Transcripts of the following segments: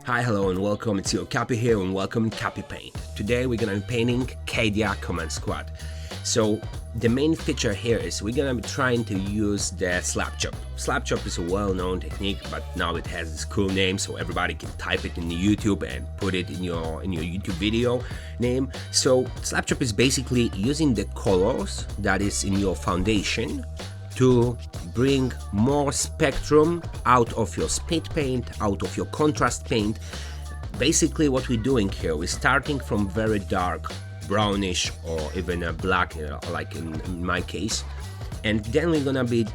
Hi, hello, and welcome. It's your Cappy here, and welcome to Cappy Paint. Today we're gonna be painting Cadia Command Squad. So the main feature here is we're gonna be trying to use the slap chop. Slap chop is a well-known technique, but now it has this cool name, so everybody can type it in YouTube and put it in your YouTube video name. So slap chop is basically using the colors that is in your foundation to bring more spectrum out of your speed paint, out of your contrast paint. Basically what we're doing here, we're starting from very dark brownish or even a black, like in my case, and then we're gonna be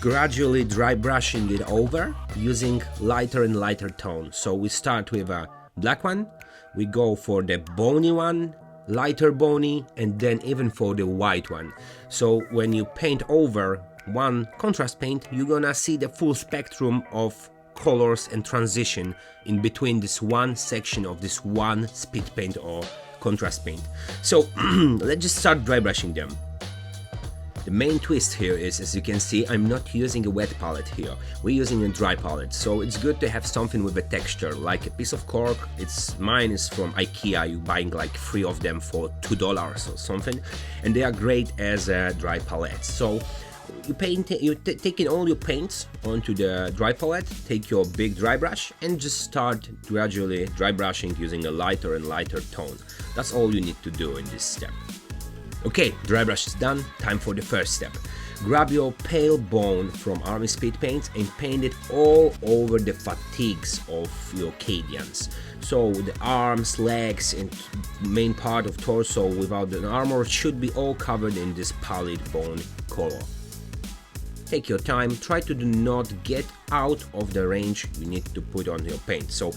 gradually dry brushing it over using lighter and lighter tone. So we start with a black one, we go for the bony one, lighter bony, and then even for the white one. So when you paint over one contrast paint, you're gonna see the full spectrum of colors and transition in between this one section of this one speed paint or contrast paint. So let's just start dry brushing them. The main twist here is, as you can see, I'm not using a wet palette here. We're using a dry palette, so it's good to have something with a texture, like a piece of cork. Mine is from IKEA. You're buying like 3 of them for $2 or something, and they are great as a dry palette. So you're taking all your paints onto the dry palette, take your big dry brush and just start gradually dry brushing using a lighter and lighter tone. That's all you need to do in this step. Okay, dry brush is done, time for the first step. Grab your pale bone from Army Speed Paints and paint it all over the fatigues of your Cadians. So the arms, legs and main part of torso without the armor should be all covered in this pallid bone color. Take your time, try to do not get out of the range you need to put on your paint. So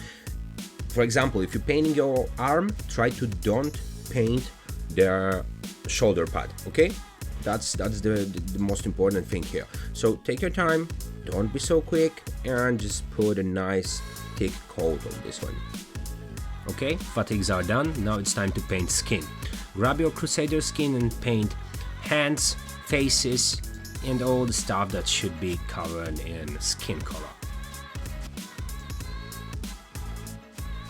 for example, if you're painting your arm, try to don't paint the shoulder pad, okay? That's the most important thing here. So take your time, don't be so quick, and just put a nice thick coat on this one. Okay, fatigues are done, now it's time to paint skin. Grab your Crusader skin and paint hands, faces, and all the stuff that should be covered in skin color.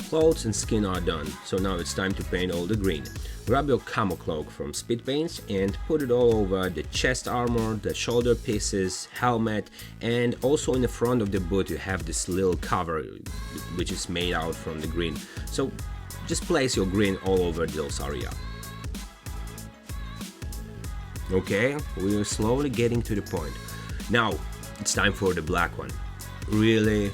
Clothes and skin are done, so now it's time to paint all the green. Grab your camo cloak from Speed Paints and put it all over the chest armor, the shoulder pieces, helmet, and also in the front of the boot you have this little cover which is made out from the green. So just place your green all over those areas. Okay, we're slowly getting to the point. Now it's time for the black one. Really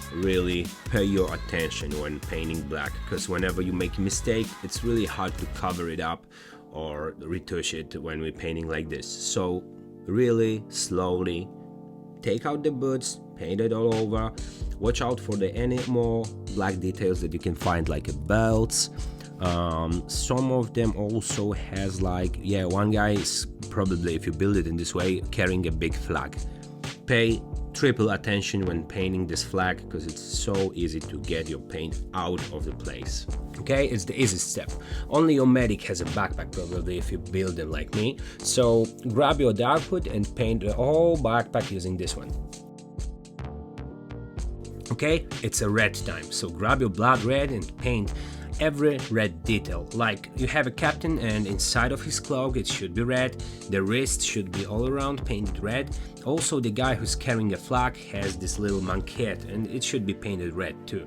pay your attention when painting black, because whenever you make a mistake, it's really hard to cover it up or retouch it when we're painting like this. So really slowly take out the boots, paint it all over. Watch out for any more black details that you can find, like belts. Some of them also has like, one guy is probably, if you build it in this way, carrying a big flag. Pay triple attention when painting this flag, because it's so easy to get your paint out of the place. Okay, it's the easiest step. Only your medic has a backpack probably if you build them like me. So grab your dark hood and paint the whole backpack using this one. Okay, it's a red time, so grab your blood red and paint every red detail. Like you have a captain and inside of his cloak it should be red, the wrist should be all around painted red. Also the guy who's carrying a flag has this little manquette and it should be painted red too.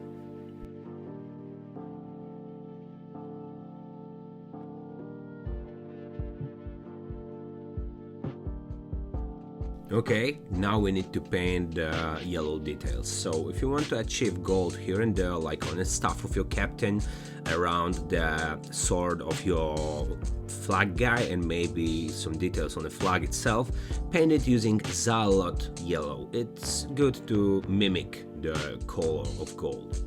Okay, now we need to paint the yellow details. So if you want to achieve gold here and there, like on the staff of your captain, around the sword of your flag guy, and maybe some details on the flag itself, paint it using Zalot yellow. It's good to mimic the color of gold.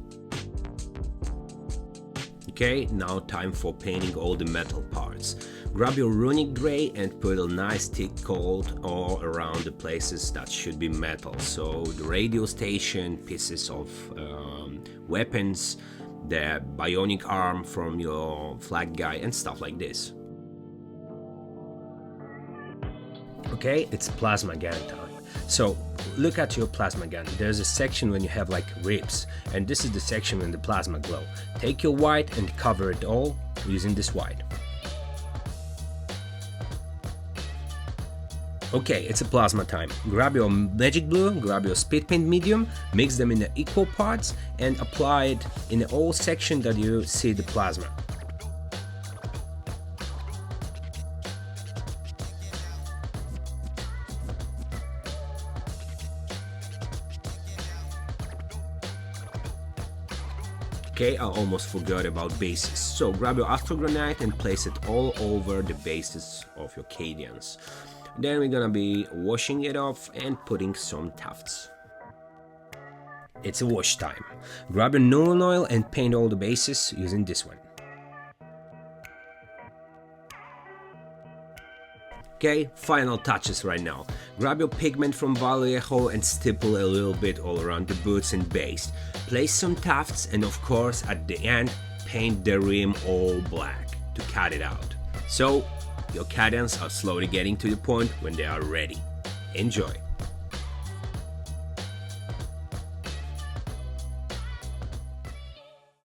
Okay, now time for painting all the metal parts. Grab your runic gray and put a nice thick coat all around the places that should be metal. So the radio station, pieces of weapons, the bionic arm from your flag guy and stuff like this. Okay, it's plasma gun time. So look at your plasma gun. There's a section when you have like ribs, and this is the section when the plasma glow. Take your white and cover it all using this white. Okay, it's a plasma time. Grab your magic blue, grab your speed paint medium, mix them in the equal parts and apply it in all section that you see the plasma. Okay, I almost forgot about bases. So grab your astral granite and place it all over the bases of your Cadians. Then we're gonna be washing it off and putting some tufts. It's a wash time. Grab your Nolan oil and paint all the bases using this one. Okay, final touches right now. Grab your pigment from Vallejo and stipple a little bit all around the boots and base. Place some tufts and of course at the end paint the rim all black to cut it out. So your Cadians are slowly getting to the point when they are ready. Enjoy!